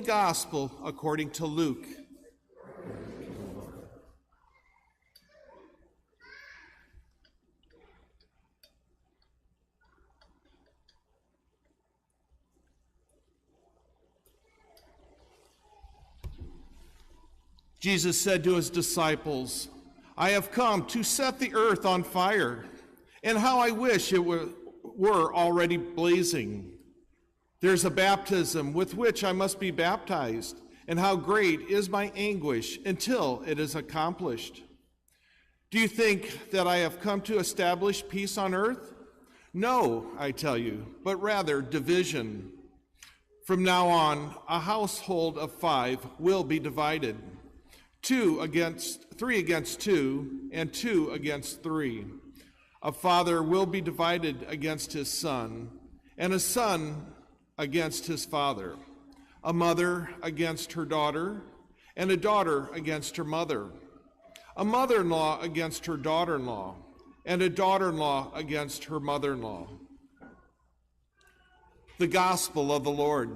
Gospel according to Luke. Jesus said to his disciples, "I have come to set the earth on fire, and how I wish it were already blazing. There's a baptism with which I must be baptized, and how great is my anguish until it is accomplished. Do you think that I have come to establish peace on earth? No, I tell you, but rather division. From now on, a household of 5 will be divided. 3 against 2, and 2 against 3. A father will be divided against his son, and a son against his father. A mother against her daughter, and a daughter against her mother. A mother-in-law against her daughter-in-law, and a daughter-in-law against her mother-in-law." The Gospel of the Lord.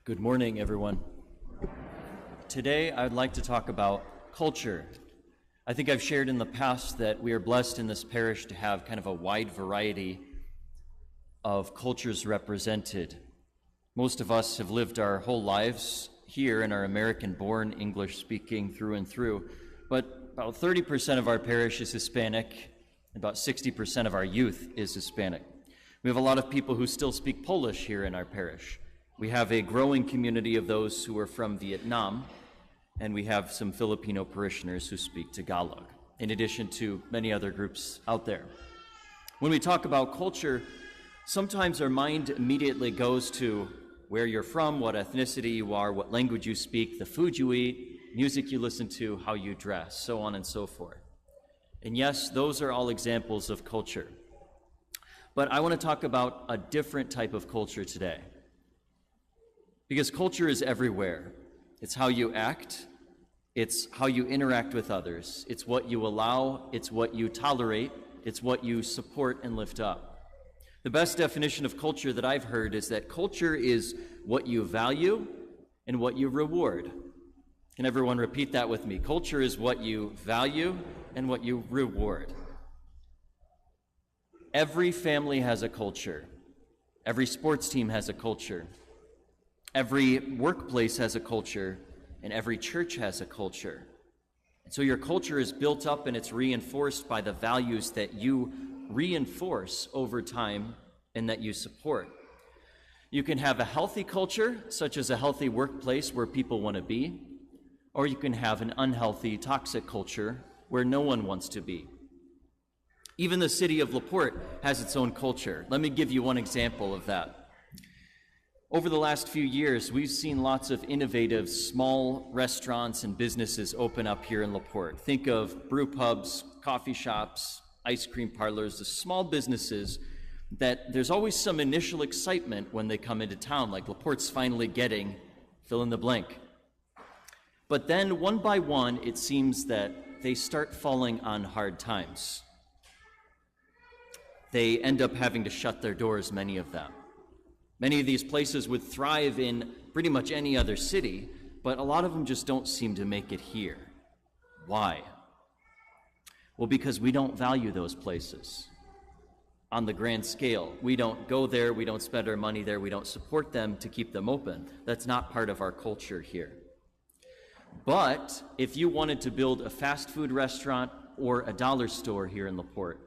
Good morning, everyone. Today, I would like to talk about culture. I think I've shared in the past that we are blessed in this parish to have kind of a wide variety of cultures represented. Most of us have lived our whole lives here and are American-born, English-speaking through and through, but about 30% of our parish is Hispanic, and about 60% of our youth is Hispanic. We have a lot of people who still speak Polish here in our parish. We have a growing community of those who are from Vietnam, and we have some Filipino parishioners who speak Tagalog, in addition to many other groups out there. When we talk about culture, sometimes our mind immediately goes to where you're from, what ethnicity you are, what language you speak, the food you eat, music you listen to, how you dress, so on and so forth. And yes, those are all examples of culture. But I want to talk about a different type of culture today. Because culture is everywhere. It's how you act, it's how you interact with others, it's what you allow, it's what you tolerate, it's what you support and lift up. The best definition of culture that I've heard is that culture is what you value and what you reward. Can everyone repeat that with me? Culture is what you value and what you reward. Every family has a culture. Every sports team has a culture. Every workplace has a culture, and every church has a culture. And so your culture is built up and it's reinforced by the values that you reinforce over time and that you support. You can have a healthy culture, such as a healthy workplace where people want to be, or you can have an unhealthy, toxic culture where no one wants to be. Even the city of LaPorte has its own culture. Let me give you one example of that. Over the last few years, we've seen lots of innovative small restaurants and businesses open up here in LaPorte. Think of brew pubs, coffee shops, ice cream parlors, the small businesses that there's always some initial excitement when they come into town, like LaPorte's finally getting fill in the blank. But then one by one, it seems that they start falling on hard times. They end up having to shut their doors, many of them. Many of these places would thrive in pretty much any other city, but a lot of them just don't seem to make it here. Why? Well, because we don't value those places on the grand scale. We don't go there, we don't spend our money there, we don't support them to keep them open. That's not part of our culture here. But if you wanted to build a fast food restaurant or a dollar store here in LaPorte,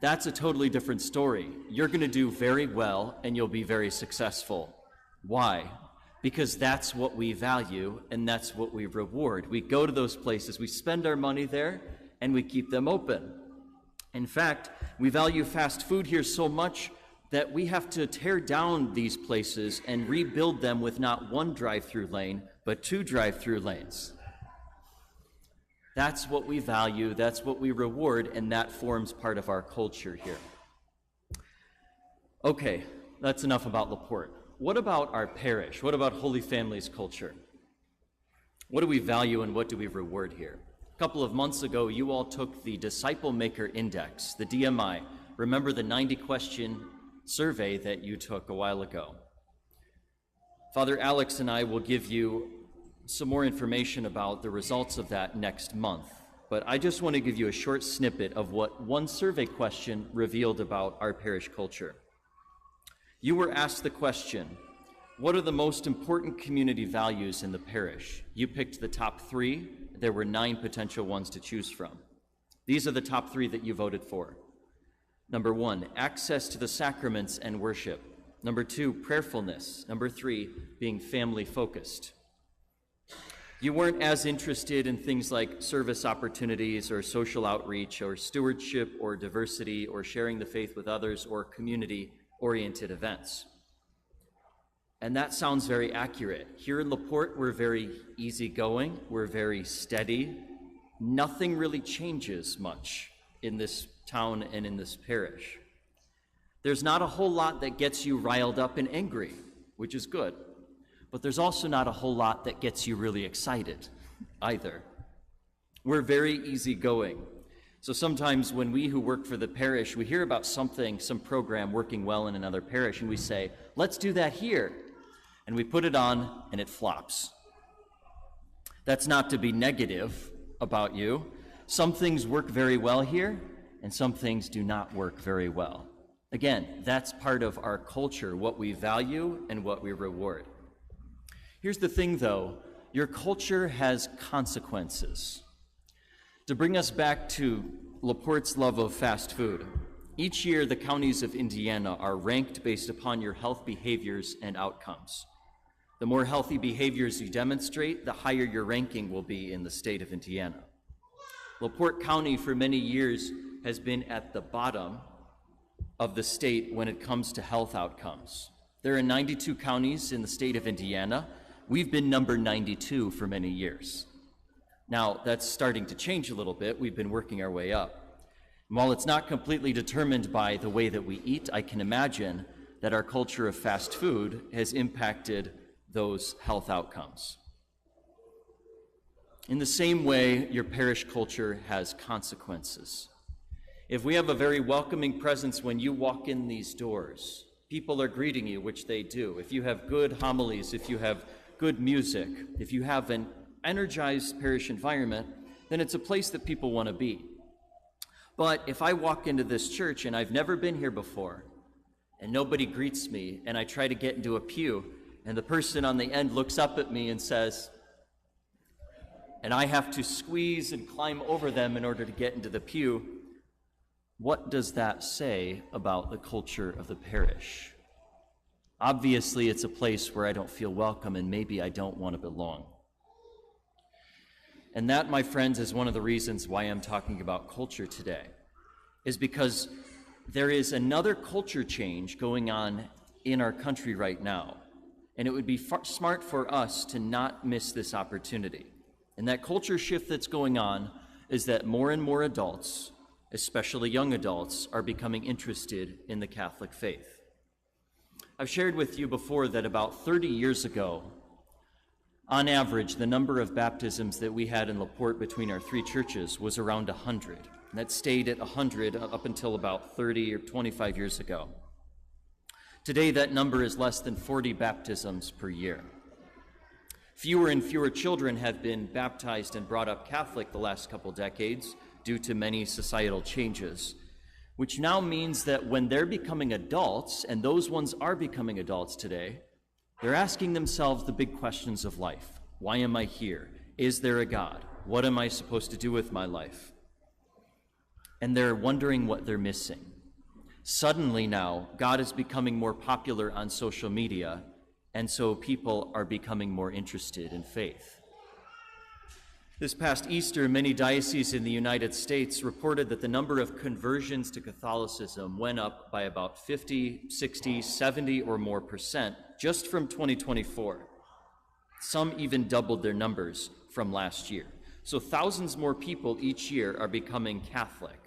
that's a totally different story. You're going to do very well and you'll be very successful. Why? Because that's what we value and that's what we reward. We go to those places, we spend our money there, and we keep them open. In fact, we value fast food here so much that we have to tear down these places and rebuild them with not one drive-through lane, but 2 drive-through lanes. That's what we value, that's what we reward, and that forms part of our culture here. Okay, that's enough about LaPorte. What about our parish? What about Holy Family's culture? What do we value and what do we reward here? A couple of months ago, you all took the Disciple Maker Index, the DMI. Remember the 90-question survey that you took a while ago. Father Alex and I will give you some more information about the results of that next month. But I just want to give you a short snippet of what one survey question revealed about our parish culture. You were asked the question, what are the most important community values in the parish? You picked the top 3. There were 9 potential ones to choose from. These are the top 3 that you voted for. Number 1, access to the sacraments and worship. Number 2, prayerfulness. Number 3, being family-focused. You weren't as interested in things like service opportunities or social outreach or stewardship or diversity or sharing the faith with others or community-oriented events. And that sounds very accurate. Here in Porte, we're very easygoing, we're very steady. Nothing really changes much in this town and in this parish. There's not a whole lot that gets you riled up and angry, which is good. But there's also not a whole lot that gets you really excited either. We're very easygoing. So sometimes when we who work for the parish, we hear about something, some program working well in another parish, and we say, let's do that here. And we put it on, and it flops. That's not to be negative about you. Some things work very well here, and some things do not work very well. Again, that's part of our culture, what we value and what we reward. Here's the thing, though. Your culture has consequences. To bring us back to Porte's love of fast food, each year the counties of Indiana are ranked based upon your health behaviors and outcomes. The more healthy behaviors you demonstrate, the higher your ranking will be in the state of Indiana. Porte County for many years has been at the bottom of the state when it comes to health outcomes. There are 92 counties in the state of Indiana. We've been number 92 for many years. Now, that's starting to change a little bit. We've been working our way up. And while it's not completely determined by the way that we eat, I can imagine that our culture of fast food has impacted those health outcomes. In the same way, your parish culture has consequences. If we have a very welcoming presence when you walk in these doors, people are greeting you, which they do. If you have good homilies, if you have good music, if you have an energized parish environment, then it's a place that people want to be. But if I walk into this church and I've never been here before, and nobody greets me, and I try to get into a pew, and the person on the end looks up at me and says, and I have to squeeze and climb over them in order to get into the pew, what does that say about the culture of the parish? Obviously, it's a place where I don't feel welcome and maybe I don't want to belong. And that, my friends, is one of the reasons why I'm talking about culture today, is because there is another culture change going on in our country right now. And it would be smart for us to not miss this opportunity. And that culture shift that's going on is that more and more adults, especially young adults, are becoming interested in the Catholic faith. I've shared with you before that about 30 years ago, on average, the number of baptisms that we had in Porte between our 3 churches was around 100. And that stayed at 100 up until about 30 or 25 years ago. Today, that number is less than 40 baptisms per year. Fewer and fewer children have been baptized and brought up Catholic the last couple decades due to many societal changes, which now means that when they're becoming adults, and those ones are becoming adults today, they're asking themselves the big questions of life. Why am I here? Is there a God? What am I supposed to do with my life? And they're wondering what they're missing. Suddenly now, God is becoming more popular on social media, and so people are becoming more interested in faith. This past Easter, many dioceses in the United States reported that the number of conversions to Catholicism went up by about 50, 60, 70 or more percent just from 2024. Some even doubled their numbers from last year. So thousands more people each year are becoming Catholic.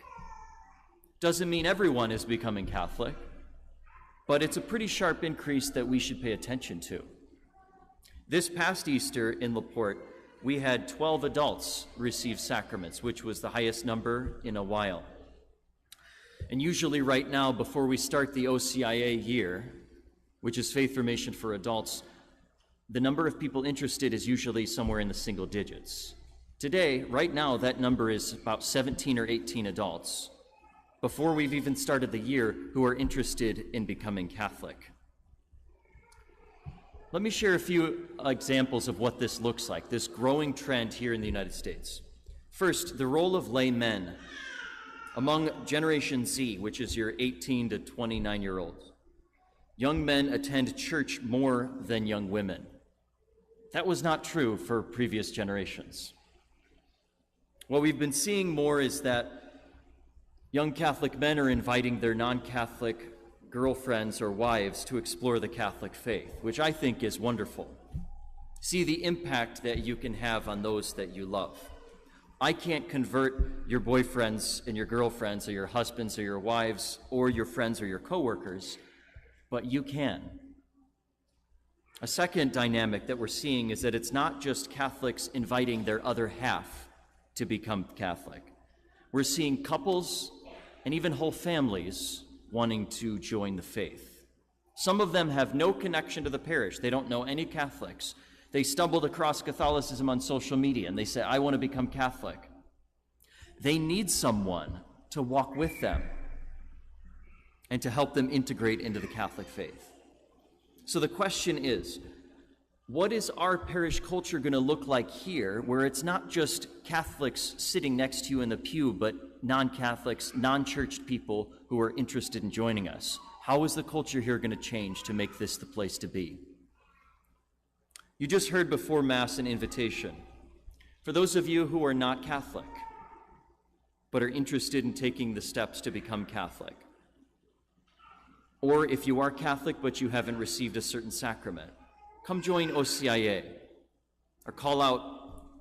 Doesn't mean everyone is becoming Catholic, but it's a pretty sharp increase that we should pay attention to. This past Easter in Porte, we had 12 adults receive sacraments, which was the highest number in a while. And usually right now, before we start the OCIA year, which is Faith Formation for Adults, the number of people interested is usually somewhere in the single digits. Today, right now, that number is about 17 or 18 adults, before we've even started the year, who are interested in becoming Catholic. Let me share a few examples of what this looks like, this growing trend here in the United States. First, the role of lay men. Among Generation Z, which is your 18 to 29-year-olds, young men attend church more than young women. That was not true for previous generations. What we've been seeing more is that young Catholic men are inviting their non-Catholic girlfriends or wives to explore the Catholic faith, which I think is wonderful. See the impact that you can have on those that you love. I can't convert your boyfriends and your girlfriends or your husbands or your wives or your friends or your coworkers, but you can. A second dynamic that we're seeing is that it's not just Catholics inviting their other half to become Catholic. We're seeing couples and even whole families wanting to join the faith. Some of them have no connection to the parish. They don't know any Catholics. They stumbled across Catholicism on social media and they say, I want to become Catholic. They need someone to walk with them and to help them integrate into the Catholic faith. So the question is, what is our parish culture going to look like here, where it's not just Catholics sitting next to you in the pew, but non-Catholics, non-churched people who are interested in joining us? How is the culture here going to change to make this the place to be? You just heard before Mass an invitation. For those of you who are not Catholic, but are interested in taking the steps to become Catholic, or if you are Catholic but you haven't received a certain sacrament, come join OCIA, or call out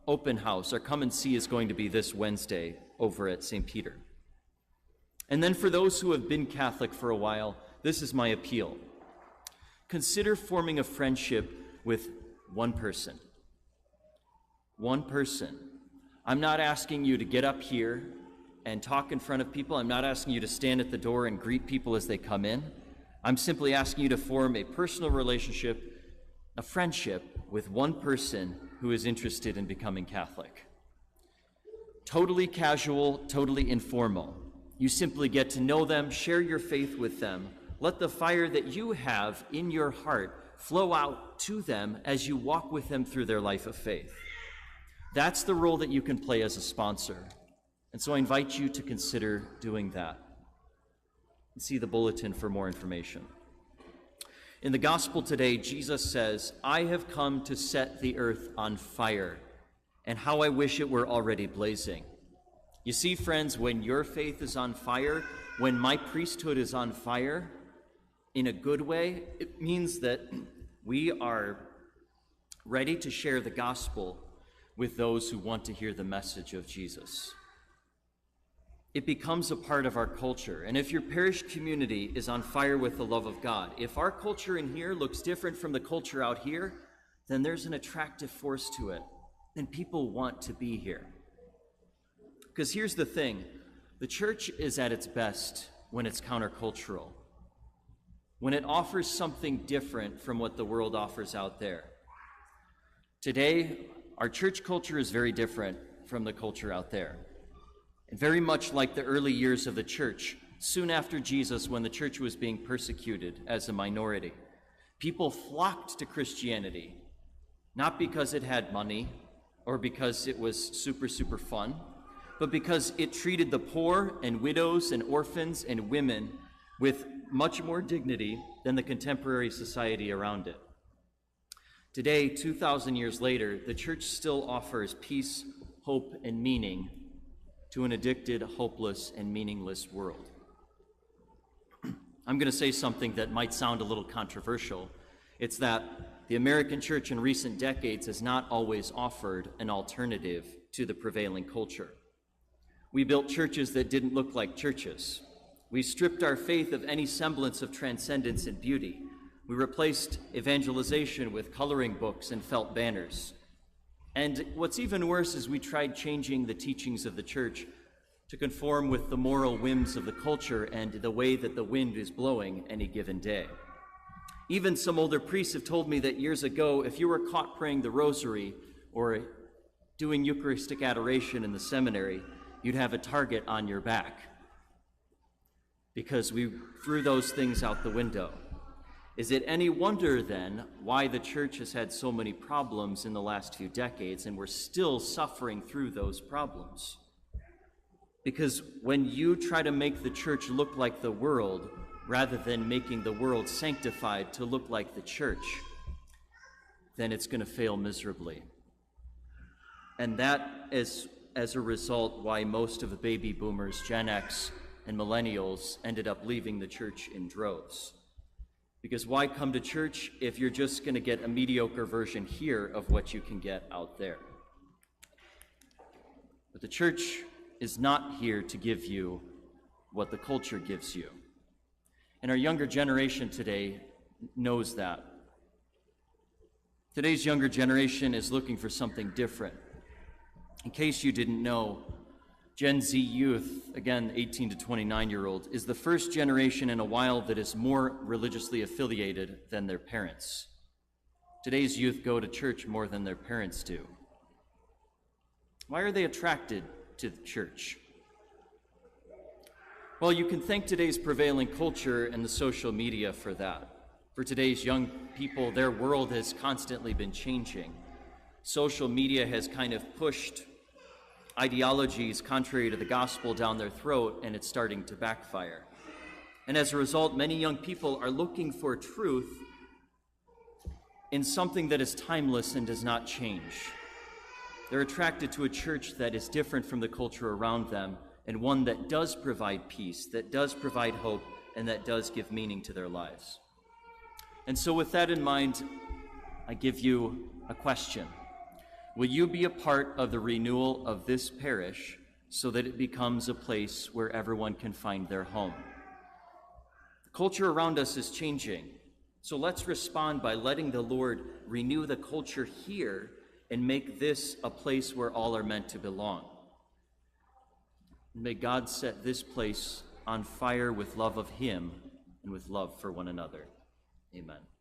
Open House, or Come and See is going to be this Wednesday over at St. Peter. And then for those who have been Catholic for a while, this is my appeal. Consider forming a friendship with one person. One person. I'm not asking you to get up here and talk in front of people. I'm not asking you to stand at the door and greet people as they come in. I'm simply asking you to form a personal relationship, a friendship with one person who is interested in becoming Catholic. Totally casual, totally informal. You simply get to know them, share your faith with them. Let the fire that you have in your heart flow out to them as you walk with them through their life of faith. That's the role that you can play as a sponsor. And so I invite you to consider doing that. See the bulletin for more information. In the gospel today, Jesus says, I have come to set the earth on fire, and how I wish it were already blazing. You see, friends, when your faith is on fire, when my priesthood is on fire, in a good way, it means that we are ready to share the gospel with those who want to hear the message of Jesus. It becomes a part of our culture. And if your parish community is on fire with the love of God, if our culture in here looks different from the culture out here, then there's an attractive force to it. Then people want to be here. Because here's the thing, the church is at its best when it's countercultural, when it offers something different from what the world offers out there. Today, our church culture is very different from the culture out there. And very much like the early years of the church, soon after Jesus, when the church was being persecuted as a minority, people flocked to Christianity, not because it had money or because it was super fun, but because it treated the poor and widows and orphans and women with much more dignity than the contemporary society around it. Today, 2,000 years later, the church still offers peace, hope, and meaning to an addicted, hopeless, and meaningless world. I'm going to say something that might sound a little controversial. It's that the American church in recent decades has not always offered an alternative to the prevailing culture. We built churches that didn't look like churches. We stripped our faith of any semblance of transcendence and beauty. We replaced evangelization with coloring books and felt banners. And what's even worse is we tried changing the teachings of the church to conform with the moral whims of the culture and the way that the wind is blowing any given day. Even some older priests have told me that years ago, if you were caught praying the rosary or doing Eucharistic adoration in the seminary, you'd have a target on your back because we threw those things out the window. Is it any wonder then why the church has had so many problems in the last few decades and we're still suffering through those problems? Because when you try to make the church look like the world rather than making the world sanctified to look like the church, then it's going to fail miserably. And that is, as a result, why most of the baby boomers, Gen X, and millennials ended up leaving the church in droves. Because why come to church if you're just going to get a mediocre version here of what you can get out there? But the church is not here to give you what the culture gives you. And our younger generation today knows that. Today's younger generation is looking for something different. In case you didn't know, Gen Z youth, again 18 to 29-year-old, is the first generation in a while that is more religiously affiliated than their parents. Today's youth go to church more than their parents do. Why are they attracted to the church? Well, you can thank today's prevailing culture and the social media for that. For today's young people, their world has constantly been changing. Social media has kind of pushed ideologies contrary to the gospel down their throat, and it's starting to backfire. And as a result, many young people are looking for truth in something that is timeless and does not change. They're attracted to a church that is different from the culture around them, and one that does provide peace, that does provide hope, and that does give meaning to their lives. And so with that in mind, I give you a question. Will you be a part of the renewal of this parish so that it becomes a place where everyone can find their home? The culture around us is changing, so let's respond by letting the Lord renew the culture here and make this a place where all are meant to belong. May God set this place on fire with love of Him and with love for one another. Amen.